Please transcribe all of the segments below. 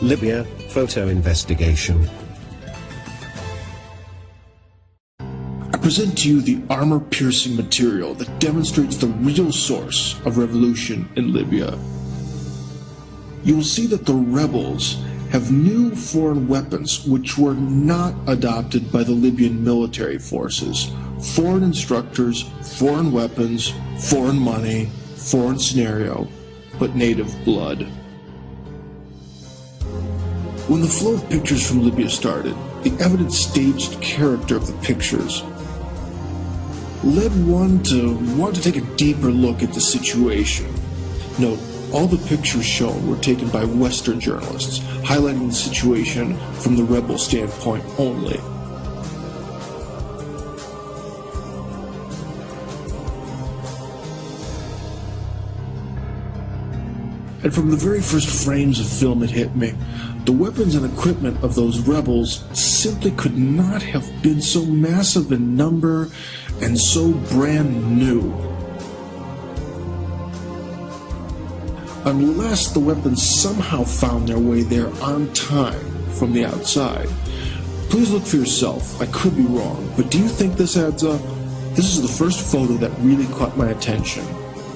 Libya, photo investigation. I present to you the armor-piercing material that demonstrates the real source of revolution in Libya. You will see that the rebels have new foreign weapons which were not adopted by the Libyan military forces. Foreign instructors, foreign weapons, foreign money, foreign scenario, but native blood. When the flow of pictures from Libya started, the evident staged character of the pictures led one to want to take a deeper look at the situation. Note, all the pictures shown were taken by Western journalists, highlighting the situation from the rebel standpoint only. And from the very first frames of film it hit me, the weapons and equipment of those rebels simply could not have been so massive in number and so brand new. Unless the weapons somehow found their way there on time from the outside. Please look for yourself, I could be wrong, but do you think this adds up? This is the first photo that really caught my attention.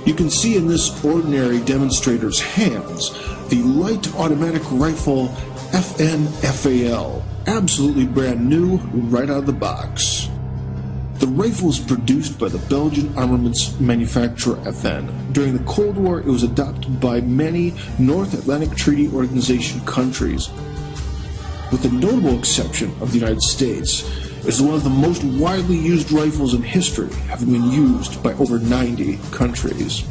You can see in this ordinary demonstrator's hands the light automatic rifle FN-FAL, absolutely brand new, right out of the box. The rifle was produced by the Belgian armaments manufacturer FN. During the Cold War, it was adopted by many North Atlantic Treaty Organization countries, with the notable exception of the United States. It's one of the most widely used rifles in history, having been used by over 90 countries.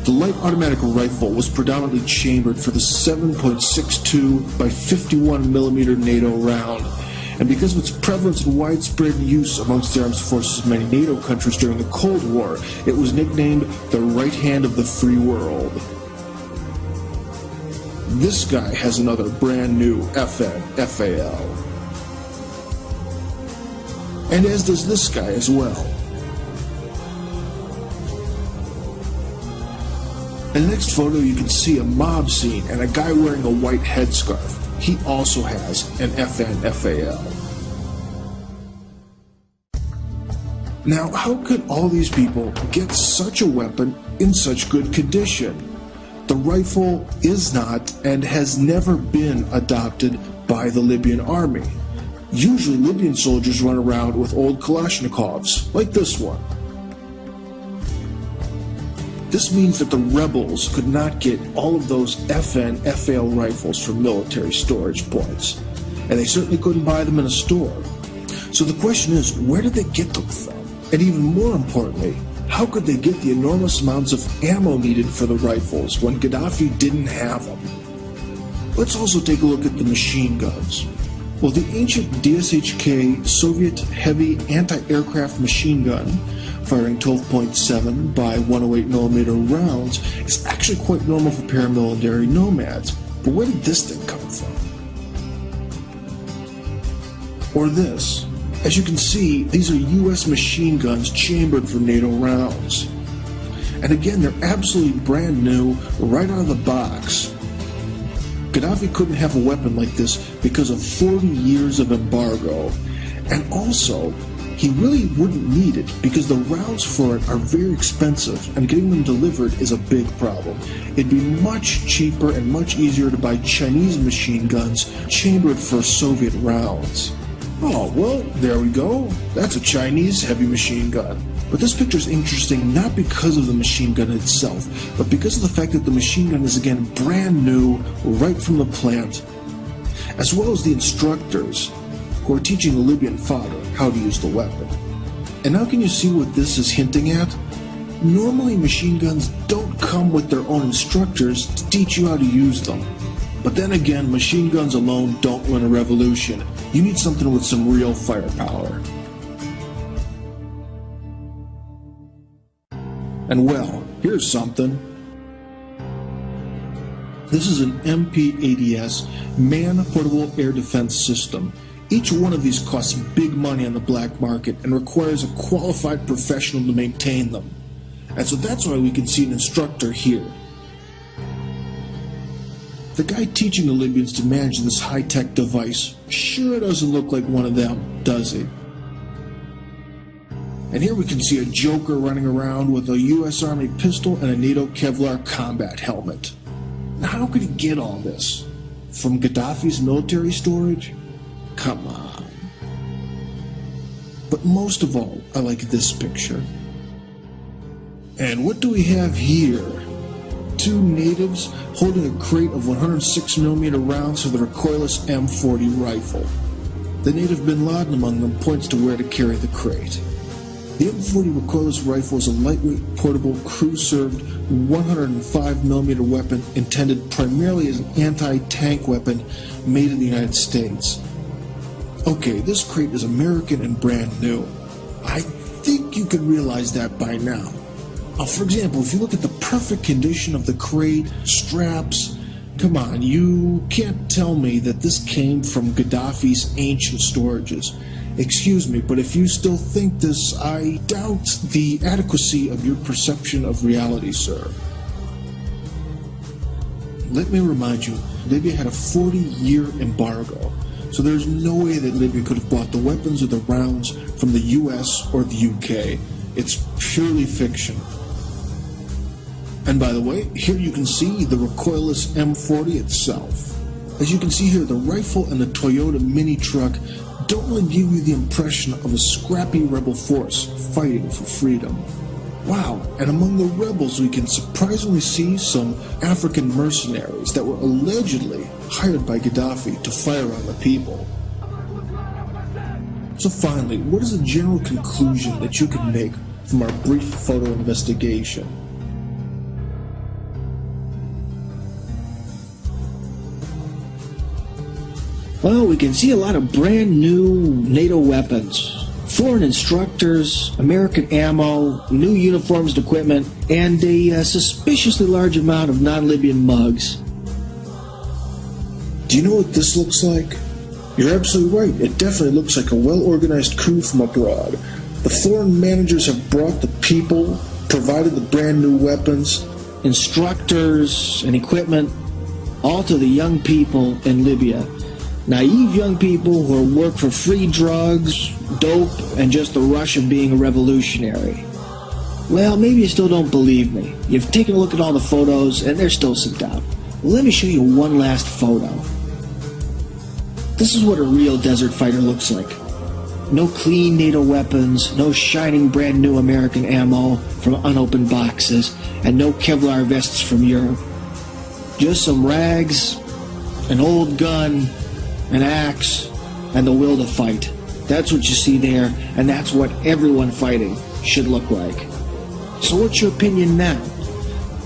The light automatic rifle was predominantly chambered for the 7.62 by 51mm NATO round, and because of its prevalence and widespread use amongst the armed forces of many NATO countries during the Cold War, it was nicknamed the right hand of the free world. This guy has another brand new FN-FAL. And as does this guy as well. In the next photo you can see a mob scene and a guy wearing a white headscarf. He also has an FN-FAL. Now, how could all these people get such a weapon in such good condition? The rifle is not and has never been adopted by the Libyan army. Usually Libyan soldiers run around with old Kalashnikovs, like this one. This means that the rebels could not get all of those FN-FAL rifles from military storage points, and they certainly couldn't buy them in a store. So the question is, where did they get them from? And even more importantly, how could they get the enormous amounts of ammo needed for the rifles when Gaddafi didn't have them? Let's also take a look at the machine guns. Well, the ancient DSHK Soviet heavy anti-aircraft machine gun, firing 12.7 by 108mm rounds, is actually quite normal for paramilitary nomads. But where did this thing come from? Or this. As you can see, these are US machine guns chambered for NATO rounds. And again, they're absolutely brand new, right out of the box. Gaddafi couldn't have a weapon like this because of 40 years of embargo. And also, he really wouldn't need it because the rounds for it are very expensive and getting them delivered is a big problem. It'd be much cheaper and much easier to buy Chinese machine guns chambered for Soviet rounds. Oh, well, there we go. That's a Chinese heavy machine gun. But this picture is interesting not because of the machine gun itself, but because of the fact that the machine gun is again brand new, right from the plant, as well as the instructors who are teaching the Libyan fodder how to use the weapon. And now can you see what this is hinting at? Normally machine guns don't come with their own instructors to teach you how to use them. But then again, machine guns alone don't win a revolution. You need something with some real firepower. And well, here's something. This is an MP-80S man-portable air defense system. Each one of these costs big money on the black market and requires a qualified professional to maintain them. And so that's why we can see an instructor here. The guy teaching the Libyans to manage this high-tech device sure doesn't look like one of them, does he? And here we can see a Joker running around with a US Army pistol and a NATO Kevlar combat helmet. Now how could he get all this? From Gaddafi's military storage? Come on. But most of all, I like this picture. And what do we have here? Two natives holding a crate of 106mm rounds for the recoilless M40 rifle. The native bin Laden among them points to where to carry the crate. The M40 recoilless rifle is a lightweight, portable, crew-served 105mm weapon intended primarily as an anti-tank weapon made in the United States. Okay, this crate is American and brand new. I think you can realize that by now. For example, if you look at the perfect condition of the crate, straps, come on, you can't tell me that this came from Gaddafi's ancient storages. Excuse me, but if you still think this, I doubt the adequacy of your perception of reality, sir. Let me remind you, Libya had a 40-year embargo, so there's no way that Libya could have bought the weapons or the rounds from the US or the UK. It's purely fiction. And by the way, here you can see the recoilless M40 itself. As you can see here, the rifle and the Toyota mini truck don't really give you the impression of a scrappy rebel force fighting for freedom. Wow, and among the rebels we can surprisingly see some African mercenaries that were allegedly hired by Gaddafi to fire on the people. So finally, what is the general conclusion that you can make from our brief photo investigation? Well, we can see a lot of brand new NATO weapons, foreign instructors, American ammo, new uniforms and equipment, and a suspiciously large amount of non-Libyan mugs. Do you know what this looks like? You're absolutely right. It definitely looks like a well-organized coup from abroad. The foreign managers have brought the people, provided the brand new weapons, instructors, and equipment, all to the young people in Libya. Naive young people who work for free drugs, dope, and just the rush of being a revolutionary. Well, maybe you still don't believe me. You've taken a look at all the photos, and there's still some doubt. Well, let me show you one last photo. This is what a real desert fighter looks like. No clean NATO weapons, no shining brand new American ammo from unopened boxes, and no Kevlar vests from Europe. Just some rags, an old gun, an axe, and the will to fight. That's what you see there, and that's what everyone fighting should look like. So what's your opinion now?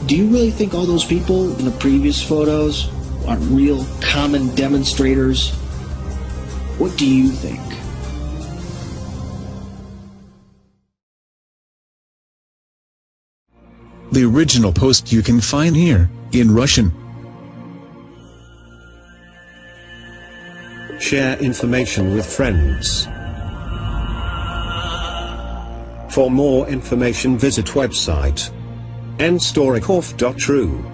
Do you really think all those people in the previous photos are real common demonstrators? What do you think? The original post you can find here, in Russian. Share information with friends. For more information visit website nstorykov.ru.